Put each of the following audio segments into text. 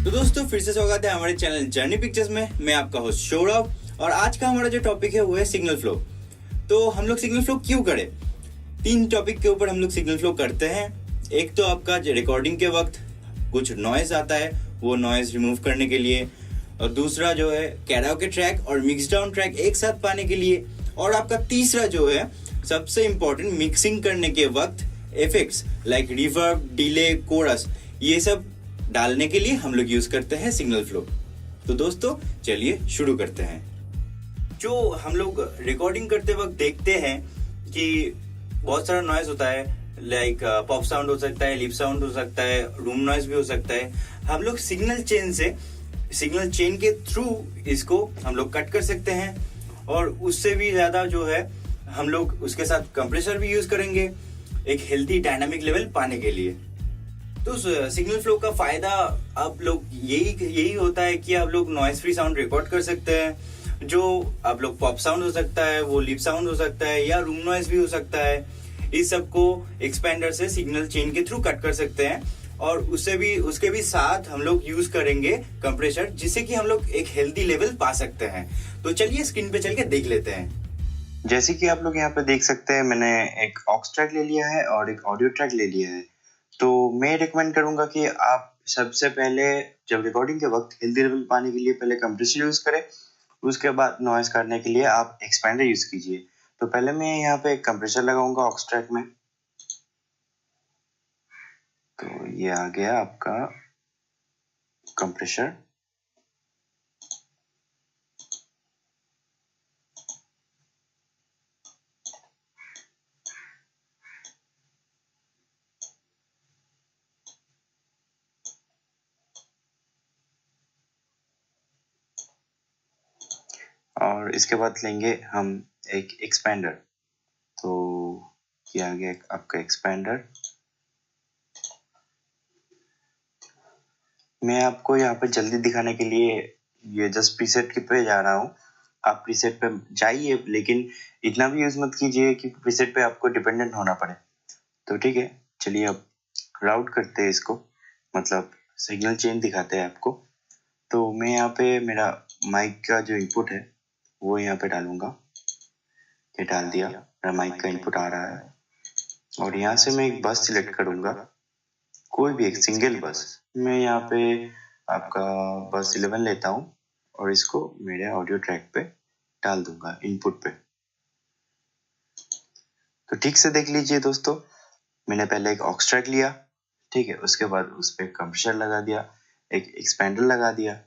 तो दोस्तों फिर से स्वागत है हमारे चैनल जर्नी पिक्चर्स में। मैं आपका होस्ट सौरभ और आज का हमारा जो टॉपिक है वो है सिग्नल फ्लो। तो हम लोग सिग्नल फ्लो क्यों करें? 3 टॉपिक के ऊपर हम लोग सिग्नल फ्लो करते हैं। एक तो आपका रिकॉर्डिंग के वक्त कुछ नॉइज आता है, वो नॉइज रिमूव करने के लिए, और दूसरा जो है कैराओके ट्रैक और मिक्स डाउन ट्रैक एक साथ पाने के लिए, और आपका तीसरा जो है सबसे इम्पोर्टेंट मिक्सिंग करने के वक्त effects like reverb, delay, chorus, ये सब डालने के लिए हम लोग यूज करते हैं सिग्नल फ्लो। तो दोस्तों चलिए शुरू करते हैं। जो हम लोग रिकॉर्डिंग करते वक्त देखते हैं कि बहुत सारा नॉइज होता है, लाइक पॉप साउंड हो सकता है, लिप साउंड हो सकता है, रूम नॉइज भी हो सकता है। हम लोग सिग्नल चेन के थ्रू इसको हम लोग कट कर सकते हैं, और उससे भी ज्यादा जो है हम लोग उसके साथ कंप्रेसर भी यूज करेंगे एक हेल्थी डायनामिक लेवल पाने के लिए। तो सिग्नल फ्लो का फायदा आप लोग यही होता है कि आप लोग नॉइज फ्री साउंड रिकॉर्ड कर सकते हैं। जो आप लोग पॉप साउंड हो सकता है, वो लिप साउंड हो सकता है, या रूम नॉइज भी हो सकता है। इस सब को एक्सपेंडर से सिग्नल चेन के थ्रू कट कर सकते हैं, और उसके भी साथ हम लोग यूज करेंगे कंप्रेसर, जिससे कि हम लोग एक हेल्दी लेवल पा सकते हैं। तो चलिए स्क्रीन पे चल के देख लेते हैं। जैसे कि आप लोग यहाँ पे देख सकते हैं, मैंने एक ऑक्स ट्रैक ले लिया है और एक ऑडियो ट्रैक ले लिया है। तो मैं रिकमेंड करूंगा कि आप सबसे पहले जब रिकॉर्डिंग के वक्त हेल्दी लेवल पाने के लिए पहले कंप्रेसर यूज करें, उसके बाद नॉइज काटने के लिए आप एक्सपेंडर यूज कीजिए। तो पहले मैं यहाँ पे एक कंप्रेसर लगाऊंगा ऑक्स ट्रैक में। तो ये आ गया आपका कंप्रेसर। और इसके बाद लेंगे हम एक एक्सपेंडर। तो ये आ गया आपका एक्सपेंडर। मैं आपको यहाँ पे जल्दी दिखाने के लिए ये जस्ट प्रीसेट पे जा रहा हूँ। आप प्रीसेट पे जाइए, लेकिन इतना भी यूज मत कीजिए कि प्रीसेट पे आपको डिपेंडेंट होना पड़े। तो ठीक है, चलिए अब राउट करते हैं इसको, मतलब सिग्नल चेन दिखाते हैं आपको। तो मैं यहाँ पे मेरा माइक का जो इनपुट है वो यहाँ पे डालूंगा। ये डाल दिया, मेरा माइक का इनपुट आ रहा है, और यहाँ से मैं एक बस सिलेक्ट करूंगा, कोई भी एक सिंगल बस। मैं यहाँ पे आपका बस 11 लेता हूँ और इसको मेरे ऑडियो ट्रैक पे डाल दूंगा, इनपुट पे। तो ठीक से देख लीजिए दोस्तों, मैंने पहले एक ऑक्स ट्रैक लिया, ठीक है, उसके बाद उस पर कंप्रेसर लगा दिया, एक एक्सपेंडर लगा दिया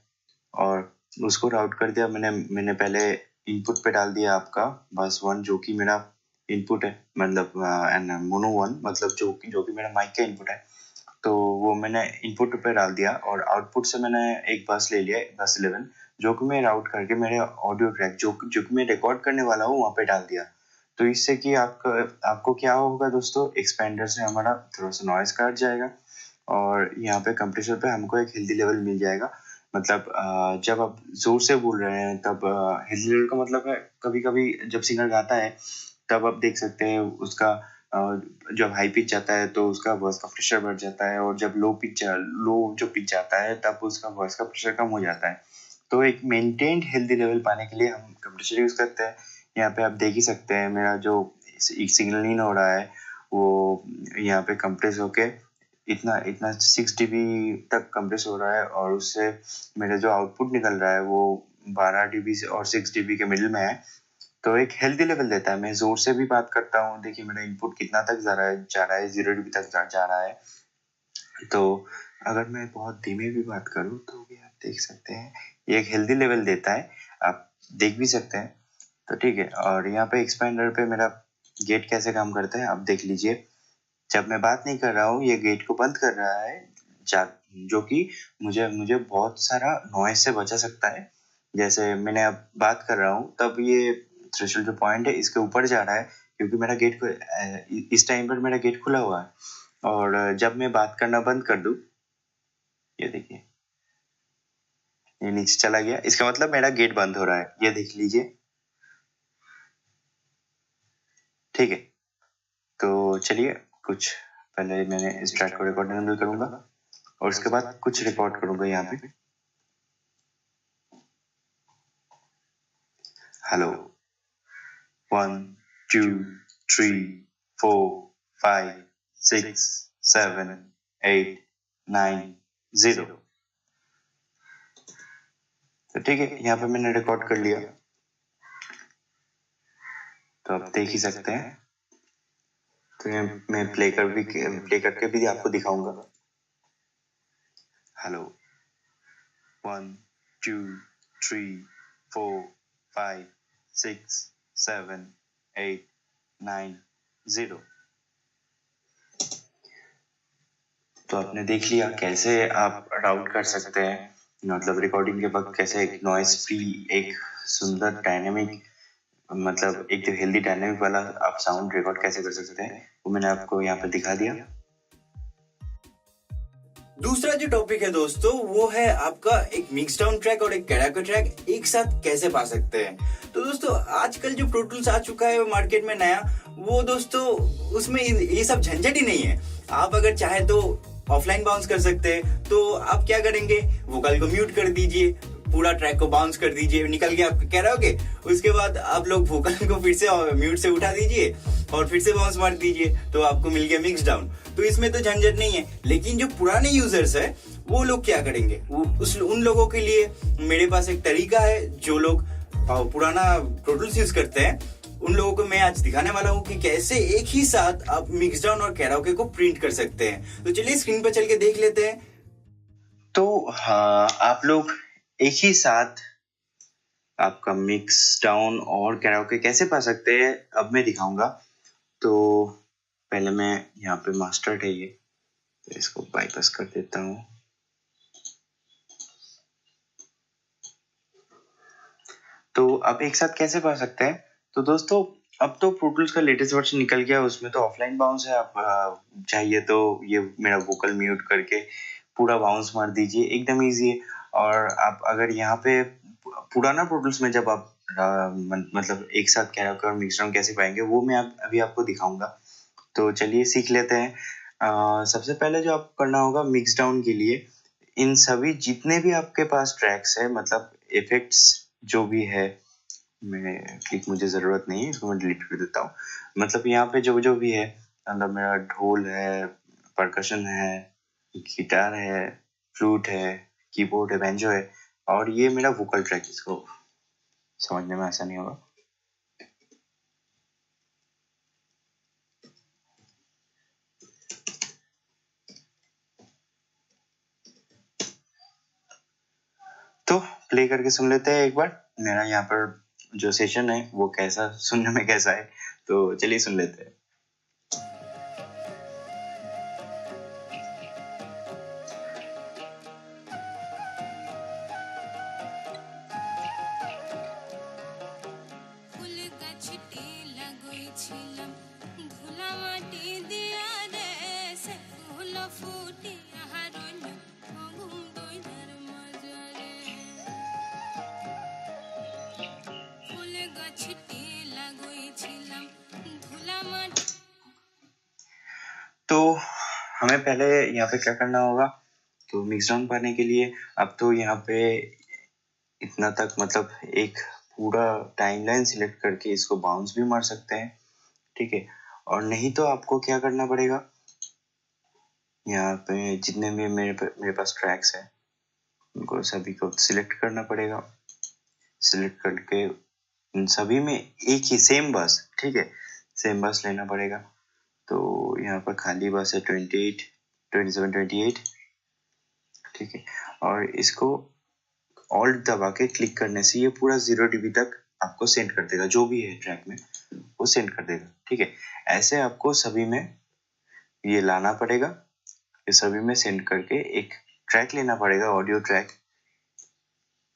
और उसको राउट कर दिया। मैंने पहले इनपुट पे डाल दिया आपका बस 1, जो कि मेरा इनपुट है, मतलब मोनो 1, मतलब जो कि मेरा माइक का इनपुट है। तो वो मैंने इनपुट पे डाल दिया, और आउटपुट से मैंने एक बस ले लिया, बस 11, जो कि मैं राउट करके मेरे ऑडियो ट्रैक जो कि मैं रिकॉर्ड करने वाला हूँ वहाँ पे डाल दिया। तो इससे कि आपको क्या होगा दोस्तों, एक्सपेंडर से हमारा थोड़ा सा नॉइज काट जाएगा, और यहाँ पे कंप्रेसर पे हमको एक हेल्दी लेवल मिल जाएगा। मतलब जब आप जोर से बोल रहे हैं तब हेल्दी लेवल का मतलब है, कभी कभी जब सिंगर गाता है तब आप देख सकते हैं उसका जब हाई पिच जाता है तो उसका वॉइस का प्रेशर बढ़ जाता है, और जब लो जो पिच जाता है तब उसका वॉइस का प्रेशर कम हो जाता है। तो एक मेंटेन्ड हेल्दी लेवल पाने के लिए हम कंप्रेसर यूज करते हैं। यहाँ पे आप देख ही सकते हैं मेरा जो सिग्नल इन हो रहा है वो यहाँ पे कंप्रेस होके इतना इतना 6 dB तक कंप्रेस हो रहा है, और उससे मेरा जो आउटपुट निकल रहा है वो 12 dB से और 6 dB के मिडिल में है। तो एक हेल्दी लेवल देता है। मैं जोर से भी बात करता हूँ, देखिए मेरा इनपुट कितना तक जा रहा है 0 dB तक जा रहा है। तो अगर मैं बहुत धीमे भी बात करूँ तो भी आप देख सकते हैं ये एक हेल्दी लेवल देता है, आप देख भी सकते हैं। तो ठीक है, और यहाँ पे एक्सपेंडर पे मेरा गेट कैसे काम करता है आप देख लीजिए। जब मैं बात नहीं कर रहा हूँ ये गेट को बंद कर रहा है, जो कि मुझे बहुत सारा नॉइज से बचा सकता है। जैसे मैंने अब बात कर रहा हूँ तब ये थ्रेशोल्ड जो पॉइंट है इसके ऊपर जा रहा है, क्योंकि मेरा गेट इस टाइम पर मेरा गेट खुला हुआ है। और जब मैं बात करना बंद कर दूं, ये देखिए ये नीचे चला गया, इसका मतलब मेरा गेट बंद हो रहा है, ये देख लीजिए। ठीक है, तो चलिए कुछ पहले मैंने इस ट्रैक को रिकॉर्ड हैंडल करूंगा। और उसके बाद कुछ रिकॉर्ड करूंगा यहाँ पे। हेलो 1 2 3 4 5 6 7 8 9 0। तो ठीक है, यहाँ पे मैंने रिकॉर्ड कर लिया, तो आप देख ही सकते हैं। तो मैं प्ले करके भी आपको दिखाऊंगा। हेलो 1 2 3 4 5 6 7 8 9 0। तो आपने देख लिया कैसे आप राउट कर सकते हैं, मतलब रिकॉर्डिंग के वक्त कैसे एक नॉइस फ्री, एक सुंदर डायनेमिक, मतलब एक जो हेल्दी डायनेमिक वाला आप साउंड रिकॉर्ड कैसे कर सकते हैं, वो मैंने आपको यहाँ पर दिखा दिया। दूसरा जो टॉपिक है दोस्तों, वो है आपका एक मिक्स डाउन ट्रैक और एक कैराओके ट्रैक एक साथ कैसे पा सकते हैं। तो दोस्तों आजकल जो प्रो टूल्स आ चुका है मार्केट में नया, वो दोस्तों उसमें ये सब झंझट ही नहीं है। आप अगर चाहे तो ऑफलाइन बाउंस कर सकते हैं। तो आप क्या करेंगे, वोकल को म्यूट कर दीजिए, पूरा ट्रैक को बाउंस कर दीजिए, निकल गया आपका कैराओके। उसके बाद आप लोग वोकल को फिर से म्यूट से उठा दीजिए और फिर से बाउंस मार दीजिए, तो आपको मिल गया मिक्स डाउन। तो इसमें तो झंझट नहीं है। लेकिन जो पुराने यूजर्स है वो लोग क्या करेंगे, उन लोगों के लिए मेरे पास एक तरीका है। जो लोग पुराना प्रो टूल्स यूज करते हैं, उन लोगों को मैं आज दिखाने वाला हूँ कि कैसे एक ही साथ आप मिक्स डाउन और कैराओके को प्रिंट कर सकते हैं। तो चलिए स्क्रीन पर चल के देख लेते हैं। तो हाँ, आप लोग एक ही साथ आपका मिक्स डाउन और कैराओके कैसे पा सकते हैं, अब मैं दिखाऊंगा। तो पहले मैं यहाँ पे मास्टर्ड है ये, तो इसको बाईपास कर देता हूँ। तो आप एक साथ कैसे पा सकते हैं, तो दोस्तों अब तो प्रो टूल्स का लेटेस्ट वर्जन निकल गया, उसमें तो ऑफलाइन बाउंस है। आप चाहिए तो ये मेरा वोकल म्यूट करके पूरा बाउंस मार दीजिए, एकदम इजी है। और आप अगर यहाँ पे पुराना प्रो टूल्स में जब आप मतलब एक साथ कैराओके और मिक्स डाउन कैसे पाएंगे, वो मैं अभी आपको दिखाऊंगा। तो चलिए सीख लेते हैं। सबसे पहले जो आपको करना होगा मिक्स डाउन के लिए, इन सभी जितने भी आपके पास ट्रैक्स है, मतलब इफेक्ट्स जो भी है, मैं क्लिक मुझे ज़रूरत नहीं है, इसको मैं डिलीट कर देता हूँ। मतलब यहाँ पे जो जो भी है, मतलब मेरा ढोल है, परकशन है, गिटार है, फ्लूट है, कीबोर्ड है, बैंजो है, और ये मेरा वोकल ट्रैक। इसको समझने में आसानी होगा। तो प्ले करके सुन लेते हैं एक बार मेरा यहाँ पर जो सेशन है वो कैसा सुनने में कैसा है। तो चलिए सुन लेते हैं। तो हमें पहले यहाँ पे क्या करना होगा, तो मिक्स डाउन पाने के लिए अब तो यहाँ पे इतना तक, मतलब एक पूरा टाइमलाइन सिलेक्ट करके इसको बाउंस भी मार सकते हैं, ठीक है। और नहीं तो आपको क्या करना पड़ेगा, यहाँ पे जितने भी मेरे पास ट्रैक्स है उनको सभी को सिलेक्ट करना पड़ेगा। सिलेक्ट करके इन सभी में एक ही सेम बस, ठीक है, सेम बस लेना पड़ेगा। तो यहाँ पर खाली बस है 28, 27, 28, ठीक है। और इसको ऑल्ट दबा के क्लिक करने से ये पूरा 0 dB तक आपको सेंड कर देगा, जो भी है ट्रैक में वो सेंड कर देगा, ठीक है। ऐसे आपको सभी में ये लाना पड़ेगा, ये सभी में सेंड करके एक ट्रैक लेना पड़ेगा, ऑडियो ट्रैक।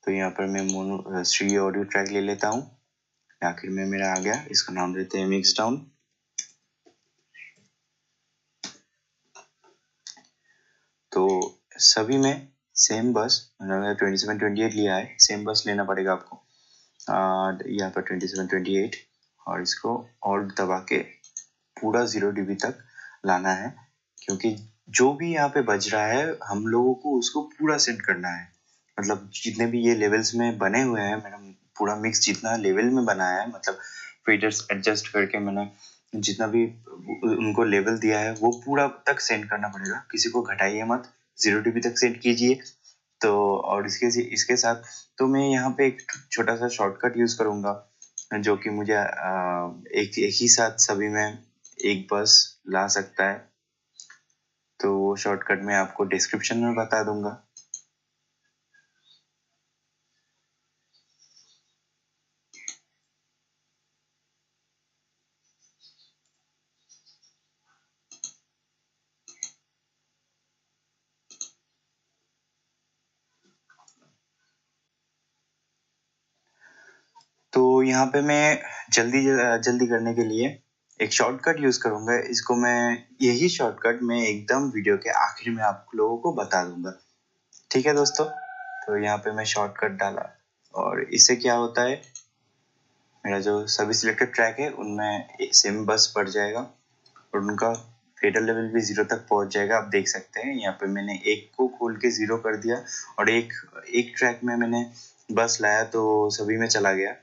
तो यहाँ पर मैं मोनो श्री ऑडियो ट्रैक ले लेता हूँ, आखिर में मेरा आ गया। इसका नाम देते हैं मिक्स डाउन। तो सभी में सेम बस, मैंने 27, 28 लिया है, सेम बस लेना पड़ेगा आपको। यहाँ पर 27, 28, और इसको ऑल्ट दबा के पूरा 0 dB तक लाना है, क्योंकि जो भी यहाँ पे बज रहा है हम लोगों को उसको पूरा सेट करना है। मतलब जितने भी ये लेवल्स में बने हुए हैं, मैंने पूरा मिक्स जितना लेवल में बनाया है, मतलब फेडर्स एडजस्ट करके मैंने जितना भी उनको लेवल दिया है वो पूरा तक सेंड करना पड़ेगा। किसी को घटाइए मत, 0 dB तक सेंड कीजिए। तो और इसके साथ तो मैं यहाँ पे एक छोटा सा शॉर्टकट यूज करूंगा, जो कि मुझे एक ही साथ सभी में एक बस ला सकता है। तो वो शॉर्टकट मैं आपको डिस्क्रिप्शन में बता दूंगा। तो यहाँ पे मैं जल्दी करने के लिए एक शॉर्टकट यूज करूंगा। इसको मैं यही शॉर्टकट मैं एकदम वीडियो के आखिर में आप लोगों को बता दूंगा। ठीक है दोस्तों, तो यहाँ पे मैं शॉर्टकट डाला और इससे क्या होता है, मेरा जो सभी सिलेक्टेड ट्रैक है उनमें एक सेम बस पड़ जाएगा और उनका फेडर लेवल भी 0 तक पहुंच जाएगा। आप देख सकते हैं यहाँ पे मैंने एक को खोल के 0 कर दिया और एक ट्रैक में मैंने बस लाया तो सभी में चला गया।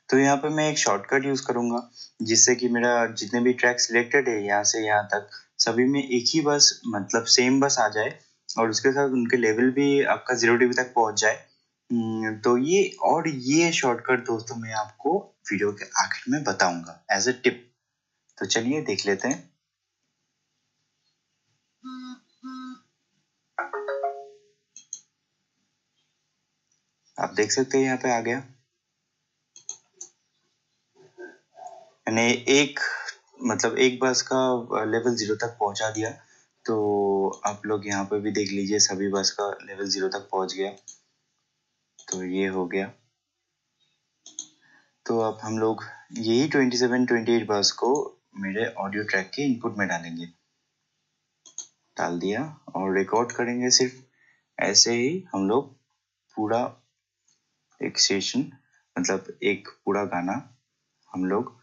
तो यहाँ पे मैं एक शॉर्टकट यूज करूंगा जिससे कि मेरा जितने भी ट्रैक सिलेक्टेड है यहाँ से यहाँ तक सभी में एक ही बस, मतलब सेम बस आ जाए और उसके साथ उनके लेवल भी आपका 0 dB तक पहुंच जाए। तो ये शॉर्टकट दोस्तों मैं आपको वीडियो के आखिर में बताऊंगा एज ए टिप। तो चलिए देख लेते हैं। आप देख सकते हैं यहाँ पे आ गया। मैंने एक बस का लेवल 0 तक पहुंचा दिया। तो आप लोग यहाँ पे भी देख लीजिए, सभी बस का लेवल 0 तक पहुंच गया। तो ये हो गया। तो अब हम लोग यही 27-28 बस को मेरे ऑडियो ट्रैक के इनपुट में डालेंगे। डाल दिया और रिकॉर्ड करेंगे। सिर्फ ऐसे ही हम लोग पूरा एक सेशन, मतलब एक पूरा गाना हम लोग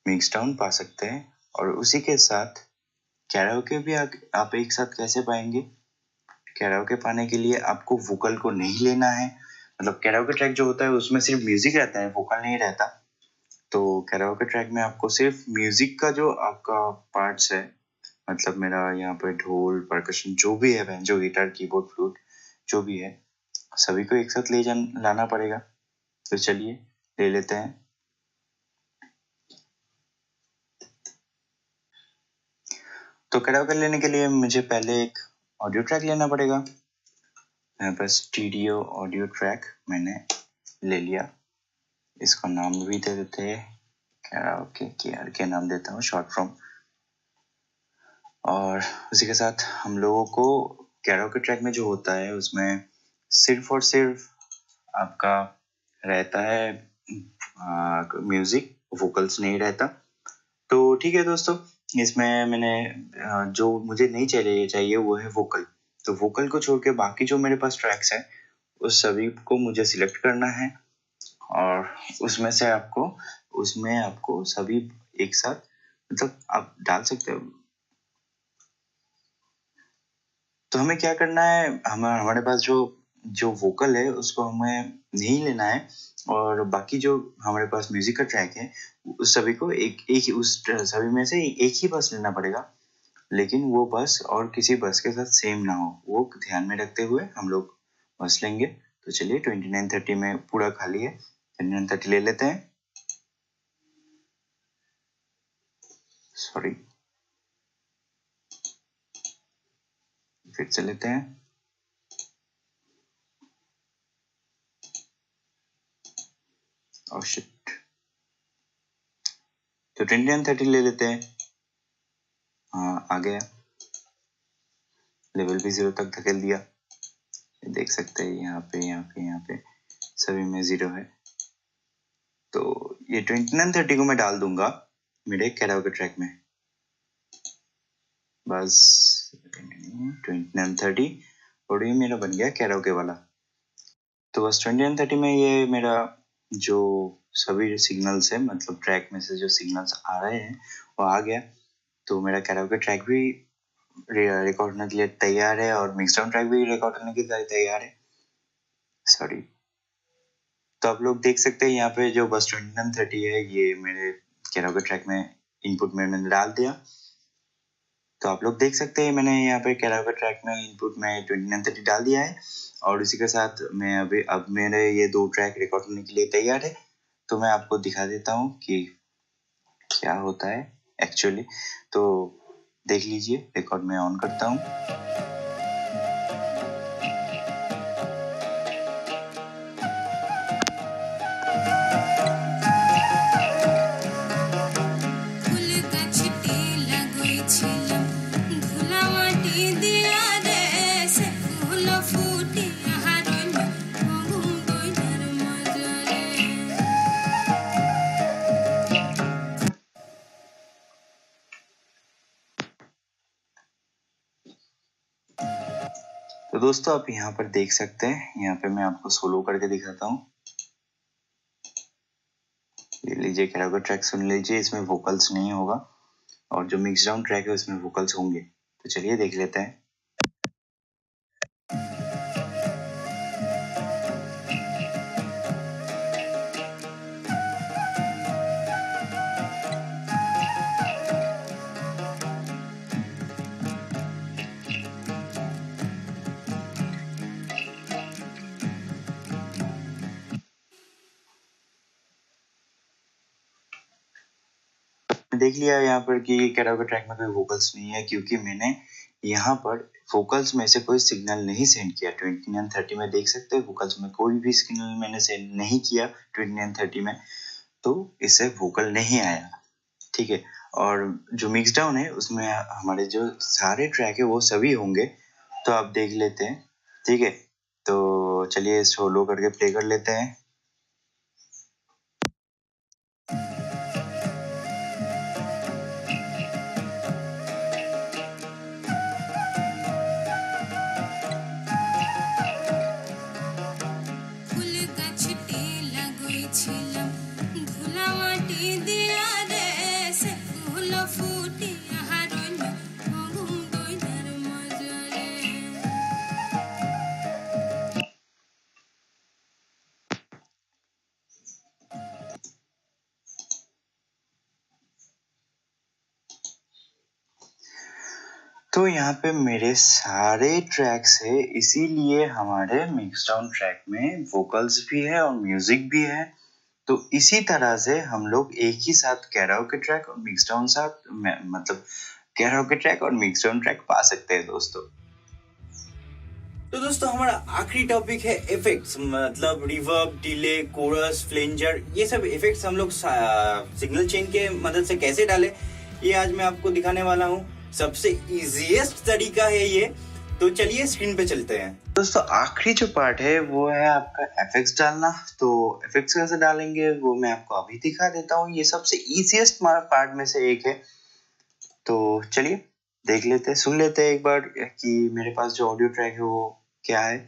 मिक्स डाउन पा सकते हैं। और उसी के साथ कैराओके भी आप एक साथ कैसे पाएंगे। कैराओके पाने के लिए आपको वोकल को नहीं लेना है। मतलब कैराओके ट्रैक जो होता है उसमें सिर्फ म्यूजिक रहता है, वोकल नहीं रहता। तो कैराओके ट्रैक में आपको सिर्फ म्यूजिक का जो आपका पार्ट्स है, मतलब मेरा यहाँ पे ढोल, परकशन जो भी है, बैंजो, गिटार, कीबोर्ड, फ्लूट जो भी है, सभी को एक साथ लाना पड़ेगा। तो चलिए ले लेते हैं। तो कैराओके लेने के लिए मुझे पहले एक ऑडियो ट्रैक लेना पड़ेगा। यहाँ पर स्टीरियो ऑडियो ट्रैक मैंने ले लिया। इसका नाम भी दे देते हैं कैराओके के नाम देता हूँ शॉर्ट फॉर्म। और उसी के साथ हम लोगों को कैराओके ट्रैक में जो होता है उसमें सिर्फ और सिर्फ आपका रहता है म्यूजिक, वोकल्स नहीं रहता। तो ठीक है दोस्तों, इसमें मैंने जो मुझे नहीं चाहिए वो है वोकल। तो वोकल को छोड़ के बाकी जो मेरे पास ट्रैक्स हैं उस सभी को मुझे सिलेक्ट करना है और उसमें आपको सभी एक साथ, मतलब आप डाल सकते हो। तो हमें क्या करना है, हमारे पास जो जो वोकल है उसको हमें नहीं लेना है और बाकी जो हमारे पास म्यूजिक का ट्रैक है उस सभी को एक उस सभी में से एक ही बस लेना पड़ेगा। लेकिन वो बस और किसी बस के साथ सेम ना हो, वो ध्यान में रखते हुए हम लोग बस लेंगे। तो चलिए 2930 में पूरा खाली है, 2930 ले लेते हैं। सॉरी, फिर से लेते हैं। और शिट, तो 2930 ले लेते हैं। हाँ आ गया, लेवल भी 0 तक धकेल दिया। देख सकते हैं यहाँ पे सभी में 0 है। तो ये 2930 को मैं डाल दूंगा मेरे कैराओके ट्रैक में। बस 2930 और ये मेरा बन गया कैराओके वाला। तो बस 2930 में ये मेरा जो सभी सिग्नल्स है, मतलब ट्रैक में से जो सिग्नल्स आ रहे हैं वो आ गया। तो मेरा कैराओके ट्रैक भी रिकॉर्ड करने के लिए तैयार है और मिक्स डाउन ट्रैक भी रिकॉर्ड करने के लिए तैयार है। सॉरी। तो आप लोग देख सकते हैं यहाँ पे जो बस 2930 है ये मेरे कैराओके ट्रैक में इनपुट में मैंने डाल दिया। तो आप लोग देख सकते हैं मैंने यहाँ पे कैराओके ट्रैक में इनपुट में 2930 डाल दिया है और इसी के साथ मैं अब मेरे ये 2 ट्रैक रिकॉर्ड करने के लिए तैयार है। तो मैं आपको दिखा देता हूँ कि क्या होता है एक्चुअली। तो देख लीजिए, रिकॉर्ड में ऑन करता हूँ। तो दोस्तों आप यहाँ पर देख सकते हैं, यहाँ पे मैं आपको सोलो करके दिखाता हूँ। ये लीजिए कैराओके ट्रैक सुन लीजिए, इसमें वोकल्स नहीं होगा और जो मिक्स डाउन ट्रैक है उसमें वोकल्स होंगे। तो चलिए देख लेते हैं। देख लिया यहाँ पर कि कैराओके ट्रैक में कोई वोकल्स नहीं है, क्योंकि मैंने यहाँ पर वोकल्स में से कोई सिग्नल नहीं सेंड किया। 2930 में देख सकते हैं वोकल्स में कोई भी सिग्नल मैंने सेंड नहीं किया 2930 में, तो इससे वोकल नहीं आया। ठीक है। और जो मिक्स डाउन है उसमें हमारे जो सारे ट्रैक है वो सभी होंगे। तो आप देख लेते हैं। ठीक है, तो चलिए सोलो करके प्ले कर लेते हैं। तो यहाँ पे मेरे सारे ट्रैक्स है, इसीलिए हमारे मिक्स डाउन ट्रैक में वोकल्स भी है और म्यूजिक भी है। तो इसी तरह से हम लोग एक ही साथ कैराओके ट्रैक और मिक्स डाउन मतलब कैराओके ट्रैक और मिक्स डाउन ट्रैक पा सकते हैं दोस्तों। तो दोस्तों हमारा आखिरी टॉपिक है इफेक्ट्स, मतलब रिवर्ब, डिले, कोरस, फ्लेंजर, ये सब इफेक्ट्स हम लोग सिग्नल चेन के मदद से कैसे डालें, ये आज मैं आपको दिखाने वाला हूँ। सबसे इजीएस्ट तरीका है ये। तो चलिए स्क्रीन पे चलते हैं। दोस्तों आखिरी जो पार्ट है वो है आपका एफेक्ट्स डालना। तो एफेक्ट्स कैसे डालेंगे वो मैं आपको अभी दिखा देता हूँ। ये सबसे इजीएस्ट पार्ट में से एक है। तो चलिए देख लेते हैं, सुन लेते हैं एक बार कि मेरे पास जो ऑडियो ट्रैक है वो क्या है।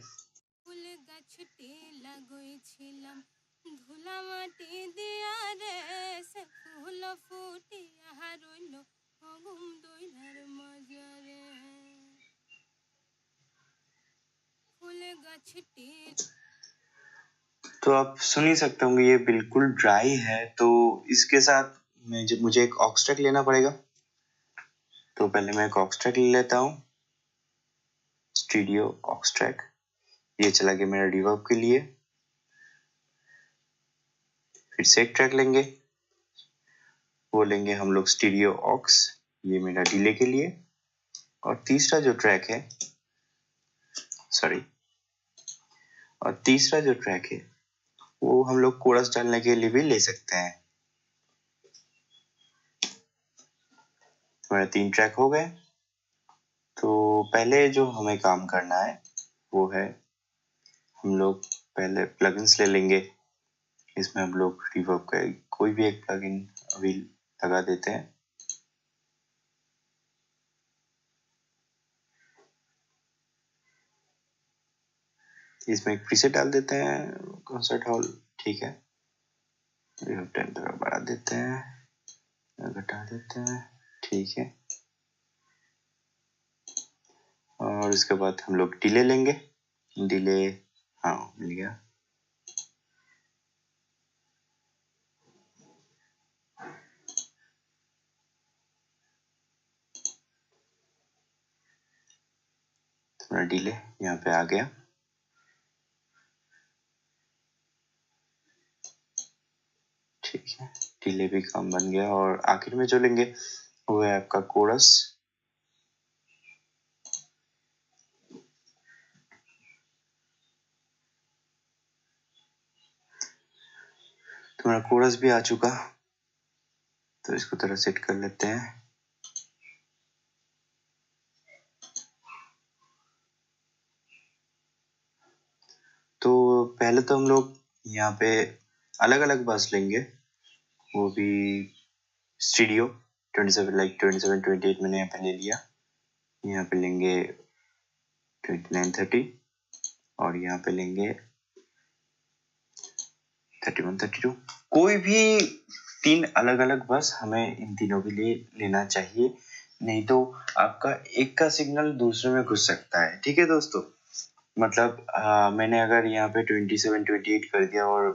तो आप सुन ही सकते होंगे ये बिल्कुल ड्राई है। तो इसके साथ मुझे एक ऑक्स ट्रैक लेना पड़ेगा। तो पहले मैं एक ऑक्स ट्रैक ले लेता हूँ, स्टूडियो ऑक्स ट्रैक। ये चला गया मेरा रिवर्ब के लिए। फिर से एक ट्रैक लेंगे, वो लेंगे हम लोग स्टीरियो ऑक्स, ये मेरा डिले के लिए। और तीसरा जो ट्रैक है वो हम लोग कोरस डालने के लिए भी ले सकते हैं। हमारे 3 ट्रैक हो गए। तो पहले जो हमें काम करना है वो है, हम लोग पहले प्लगइन्स ले लेंगे। इसमें हम लोग रिवर्ब का कोई भी एक प्लगइन अभी लगा देते हैं। इसमें एक प्रीसेट डाल देते हैं, कॉन्सर्ट हॉल। ठीक है। रिवर्ब टाइम थोड़ा बढ़ा देते हैं, घटा देते हैं, ठीक है। और इसके बाद हम लोग डिले लेंगे, डिले, हाँ मिल गया। थोड़ा डिले यहाँ पे आ गया, ठीक है, डिले भी कम बन गया। और आखिर में जो लेंगे वो है आपका कोरस। तुम्हारा कोरस भी आ चुका, तो इसको थोड़ा सेट कर लेते हैं। तो पहले तो हम लोग यहाँ पे अलग अलग बस लेंगे, वो भी स्टूडियो 27 लाइक 27 28 मैंने यहाँ पे ले लिया। यहाँ पे लेंगे 29 30 और यहाँ पे लेंगे 31 32। कोई भी 3 अलग अलग बस हमें इन तीनों के लिए लेना चाहिए, नहीं तो आपका एक का सिग्नल दूसरे में घुस सकता है, ठीक है दोस्तों। मतलब मैंने अगर यहाँ पे 27 28 कर दिया और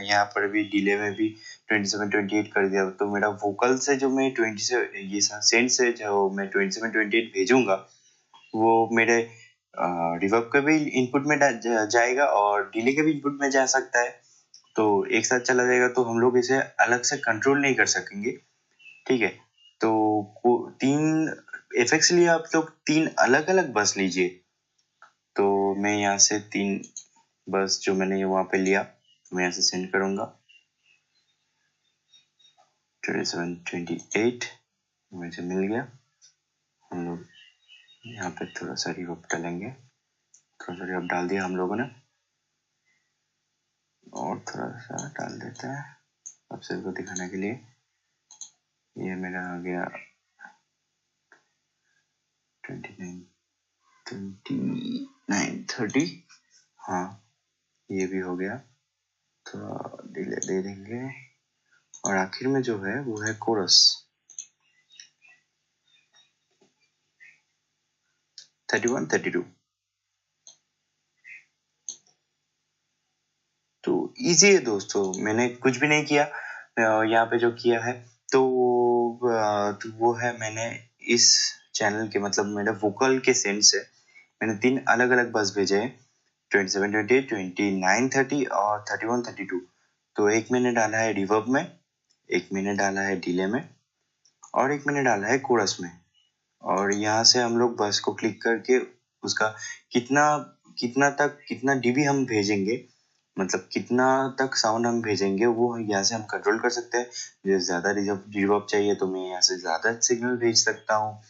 यहाँ पर भी डिले में भी 27 28 कर दिया, तो मेरा वोकल से जो मैं 27 ये सेंड से जो मैं 27 28 भेजूंगा वो मेरे रिवर्ब के भी इनपुट में जाएगा और डिले के भी इनपुट में जा सकता है, तो एक साथ चला जाएगा, तो हम लोग इसे अलग से कंट्रोल नहीं कर सकेंगे, ठीक है। तो 3 इफेक्ट्स लिए आप लोग 3 अलग अलग बस लीजिए। तो मैं यहाँ से 3 बस जो मैंने वहाँ पे लिया मैं यहाँ से सेंड करूँगा 27 28 मुझे मिल गया। हम लोग यहाँ पे थोड़ा सा रिवर्ब डालेंगे, थोड़ा सा रिवर्ब डाल दिया हम लोगों ने और थोड़ा सा डाल देते हैं अब सबको दिखाने के लिए। ये मेरा आ गया 29 30, हाँ ये भी हो गया, थोड़ा डिले दे देंगे। और आखिर में जो है वो है कोरस 31 32। तो इजी है दोस्तों, मैंने कुछ भी नहीं किया, यहाँ पे जो किया है तो वो है मैंने इस चैनल के मतलब मेरे वोकल के सेंड से मैंने 3 अलग अलग बस भेजे हैं 27 28 29 30 और 31 32। तो एक मैंने डाला है रिवर्ब में, एक मैंने डाला है डिले में और एक मैंने डाला है कोरस में। और यहाँ से हम लोग बस को क्लिक करके उसका कितना कितना तक कितना डीबी हम भेजेंगे, मतलब कितना तक साउंड हम भेजेंगे वो यहाँ से हम कंट्रोल कर सकते हैं। मुझे ज़्यादा रिवर्ब चाहिए तो मैं यहाँ से ज़्यादा सिग्नल भेज सकता हूँ,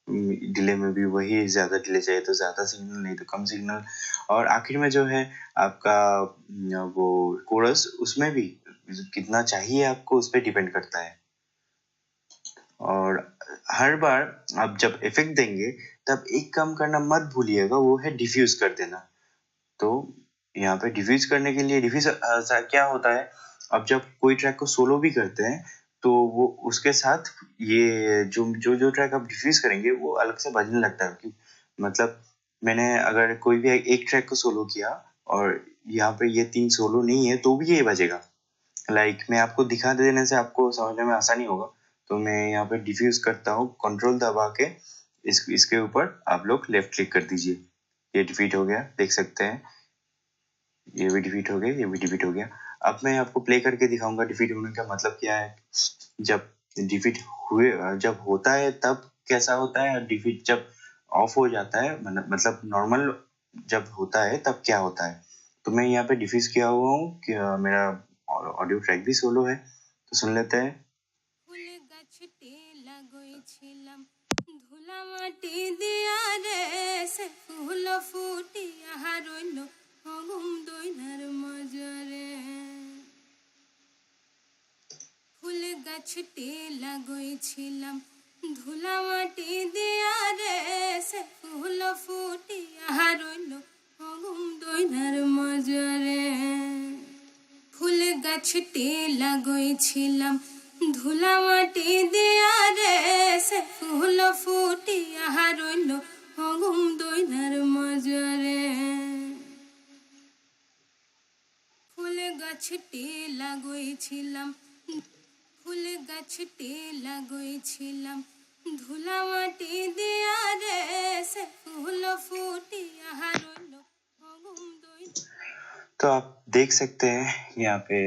डिले में भी वही ज़्यादा डिले चाहिए तो ज़्यादा सिग्नल, नहीं तो कम सिग्नल। और आखिर में जो है आपका वो कोरस, उसमें भी कितना चाहिए आपको उस पर डिपेंड करता है। और हर बार आप जब इफेक्ट देंगे तब एक काम करना मत भूलिएगा, वो है डिफ्यूज कर देना। तो यहाँ पे डिफ्यूज करने के लिए डिफ्यूज क्या होता है, अब जब कोई ट्रैक को सोलो भी करते हैं तो वो उसके साथ ये जो जो जो ट्रैक आप डिफ्यूज करेंगे वो अलग से बजने लगता है। मतलब मैंने अगर कोई भी एक ट्रैक को सोलो किया और यहाँ पे ये 3 सोलो नहीं है तो भी ये बजेगा। लाइक मैं आपको दिखा देने से आपको समझने में आसानी होगा, तो मैं यहाँ पे डिफ्यूज करता हूँ, कंट्रोल दबा के इसके ऊपर आप लोग लेफ्ट क्लिक कर दीजिए, ये डिफीट हो गया, देख सकते हैं ये भी डिफीट हो गया, ये भी डिफीट हो गया। अब मैं आपको प्ले करके दिखाऊंगा डिफीट होने का मतलब क्या है। जब डिफीट हुए जब होता है तब कैसा होता है, डिफीट जब ऑफ हो जाता है मतलब नॉर्मल जब होता है तब क्या होता है। तो मैं यहाँ पे डिफ्यूज किया हुआ हूँ कि मेरा ऑडियो ट्रैक भी सोलो है, तो सुन लेते हैं। ধুলা মাটি দিয়া রে সে ফুল ফুটিয়া রইল অগুম দইনার মজরে ফুল গাছটি লাগাইছিলাম ধুলা মাটি দিয়া রে সে ফুল ফুটিয়া রইল অগুম দইনার মজরে ফুল গাছটি লাগাইছিলাম ধুলা মাটি দিয়া রে সে ফুল ফুটিয়া রইল অগুম দইনার মজরে ফুল গাছটি লাগাইছিলাম ধুলা মাটি দিয়া রে সে ফুল ফুটিয়া রইল অগুম দইনার। तो आप देख सकते हैं यहाँ पे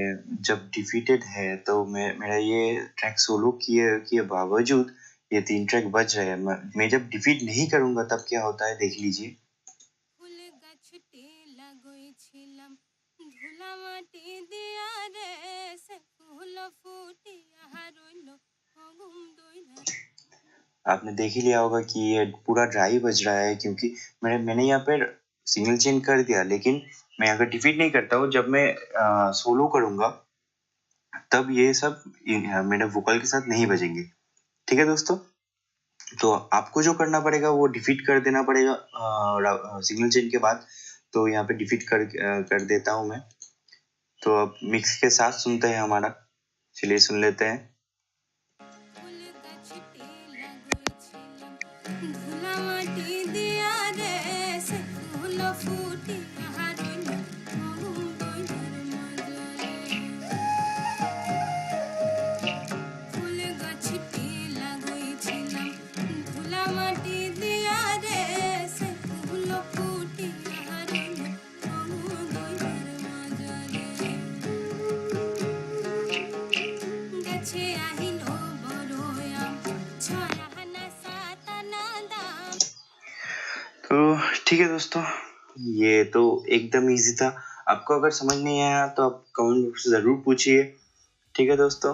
जब डिफीटेड है तो मेरा ये ट्रैक सोलो किए बावजूद ये 3 ट्रैक बज रहे हैं। मैं जब डिफीट नहीं करूंगा तब क्या होता है देख लीजिए। ফুল গাছটি লাগাইছিলাম ধুলা মাটি দিয়া রে সে ফুল ফুটিয়া রইল অগুম দইনার। आपने देख ही लिया होगा कि ये पूरा ड्राई बज रहा है क्योंकि मैंने यहाँ पर सिंगल चेन कर दिया, लेकिन मैं अगर डिफीट नहीं करता हूँ, जब मैं सोलो करूंगा तब ये सब मेरे वोकल के साथ नहीं बजेंगे। ठीक है दोस्तों, तो आपको जो करना पड़ेगा वो डिफीट कर देना पड़ेगा सिंगल चेन के बाद। तो यहाँ पे डिफीट कर देता हूँ मैं। तो अब मिक्स के साथ सुनते हैं हमारा, चलिए सुन लेते हैं। ফুল গাছটি লাগাইছিলাম ধুলা মাটি দিয়া রে সে ফুল ফুটিয়া রইল অগুম দইনার মজরে ফুল গাছটি লাগাইছিলাম ধুলা মাটি দিয়া রে সে ফুল ফুটিয়া রইল অগুম দইনার মজরে গাছে আহিল বড়য়া ছড়ানা সাতানা দাম। तो ठीक है दोस्तों, ये तो एकदम इजी था। आपको अगर समझ नहीं आया तो आप कमेंट बॉक्स में जरूर पूछिए। ठीक है दोस्तों,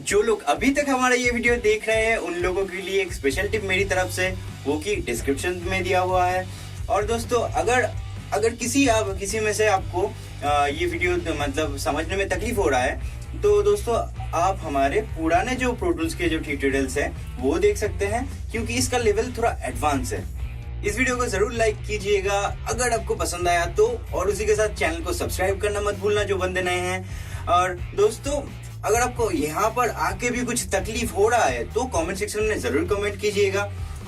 जो लोग अभी तक हमारा ये वीडियो देख रहे हैं उन लोगों के लिए एक स्पेशल टिप मेरी तरफ से, वो कि डिस्क्रिप्शन में दिया हुआ है। और दोस्तों अगर किसी में से आपको ये वीडियो मतलब समझने में तकलीफ हो रहा है तो दोस्तों आप हमारे पुराने जो प्रो टूल्स के जो ट्यूटोरियल्स हैं वो देख सकते हैं, क्योंकि इसका लेवल थोड़ा एडवांस है। इस वीडियो को जरूर लाइक कीजिएगा अगर आपको पसंद आया तो, और उसी के साथ चैनल को सब्सक्राइब करना मत भूलना जो बंदे नए हैं। और दोस्तों अगर आपको यहाँ पर आके भी कुछ तकलीफ हो रहा है तो कमेंट सेक्शन में जरूर कमेंट कीजिएगा,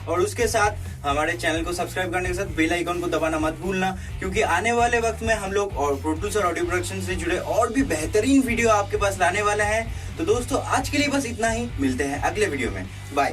और उसके साथ हमारे चैनल को सब्सक्राइब करने के साथ बेल आइकन को दबाना मत भूलना, क्योंकि आने वाले वक्त में हम लोग और प्रो टूल्स और ऑडियो प्रोडक्शन से जुड़े और भी बेहतरीन वीडियो आपके पास लाने वाले हैं। तो दोस्तों आज के लिए बस इतना ही, मिलते हैं अगले वीडियो में, बाय।